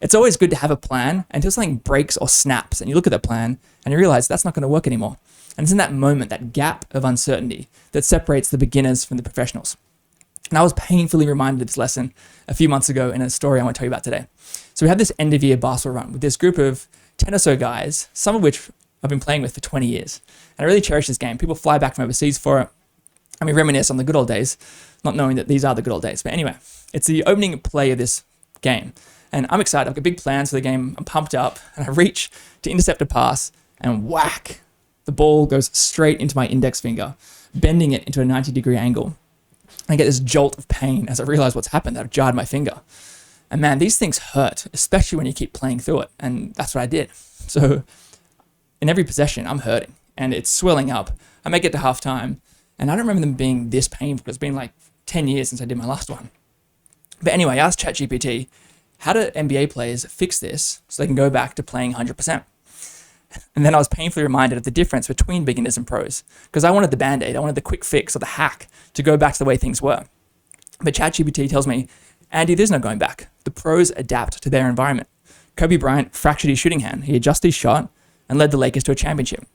It's always good to have a plan until something breaks or snaps and you look at the plan and you realize that's not going to work anymore. And it's in that moment, that gap of uncertainty, that separates the beginners from the professionals. And I was painfully reminded of this lesson a few months ago in a story I want to tell you about today. So we had this end of year basketball run with this group of 10 or so guys, some of which I've been playing with for 20 years. And I really cherish this game. People fly back from overseas for it. And we reminisce on the good old days, not knowing that these are the good old days. But anyway, it's the opening play of this game. And I'm excited. I've got big plans for the game. I'm pumped up. And I reach to intercept a pass and whack. The ball goes straight into my index finger, bending it into a 90-degree angle. I get this jolt of pain as I realize what's happened. I've jarred my finger. And man, these things hurt, especially when you keep playing through it. And that's what I did. So in every possession, I'm hurting and it's swelling up. I make it to halftime and I don't remember them being this painful. It's been like 10 years since I did my last one. But anyway, I asked ChatGPT, how do NBA players fix this so they can go back to playing 100%? And then I was painfully reminded of the difference between beginners and pros, because I wanted the band-aid, I wanted the quick fix or the hack to go back to the way things were. But ChatGPT tells me, Andy, there's no going back. The pros adapt to their environment. Kobe Bryant fractured his shooting hand. He adjusted his shot and led the Lakers to a championship.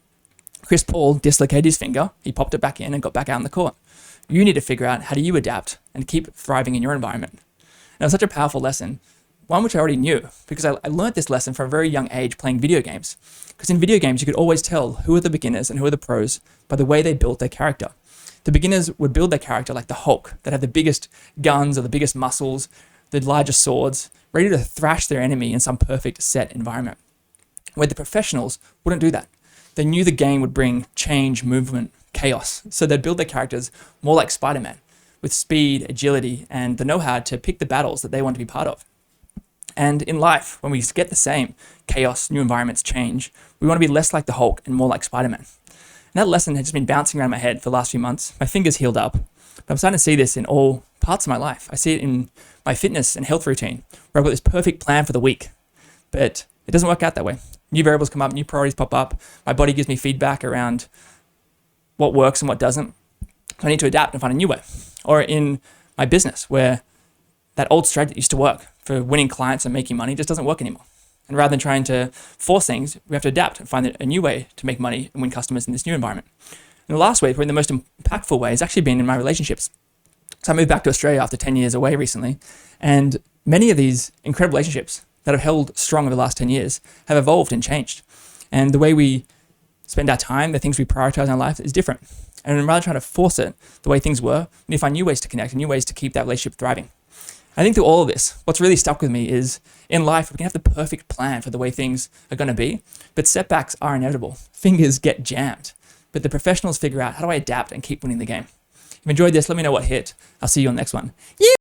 Chris Paul dislocated his finger. He popped it back in and got back out on the court. You need to figure out how do you adapt and keep thriving in your environment. And it was such a powerful lesson, one which I already knew, because I learned this lesson from a very young age playing video games. Because in video games, you could always tell who are the beginners and who are the pros by the way they built their character. The beginners would build their character like the Hulk, that had the biggest guns or the biggest muscles, the largest swords, ready to thrash their enemy in some perfect set environment. Where the professionals wouldn't do that. They knew the game would bring change, movement, chaos. So they'd build their characters more like Spider-Man, with speed, agility, and the know-how to pick the battles that they want to be part of. And in life, when we get the same, chaos, new environments, change, we want to be less like the Hulk and more like Spider-Man. And that lesson had just been bouncing around my head for the last few months. My fingers healed up, but I'm starting to see this in all parts of my life. I see it in my fitness and health routine, where I've got this perfect plan for the week, but it doesn't work out that way. New variables come up, new priorities pop up. My body gives me feedback around what works and what doesn't. So I need to adapt and find a new way. Or in my business, where that old strategy that used to work for winning clients and making money just doesn't work anymore. And rather than trying to force things, we have to adapt and find a new way to make money and win customers in this new environment. And the last way, probably the most impactful way, has actually been in my relationships. So I moved back to Australia after 10 years away recently, and many of these incredible relationships that have held strong over the last 10 years have evolved and changed. And the way we spend our time, the things we prioritize in our life is different. And rather than trying to force it the way things were, we need to find new ways to connect and new ways to keep that relationship thriving. I think through all of this, what's really stuck with me is in life, we can have the perfect plan for the way things are going to be, but setbacks are inevitable. Fingers get jammed, but the professionals figure out, how do I adapt and keep winning the game? If you enjoyed this, let me know what hit. I'll see you on the next one.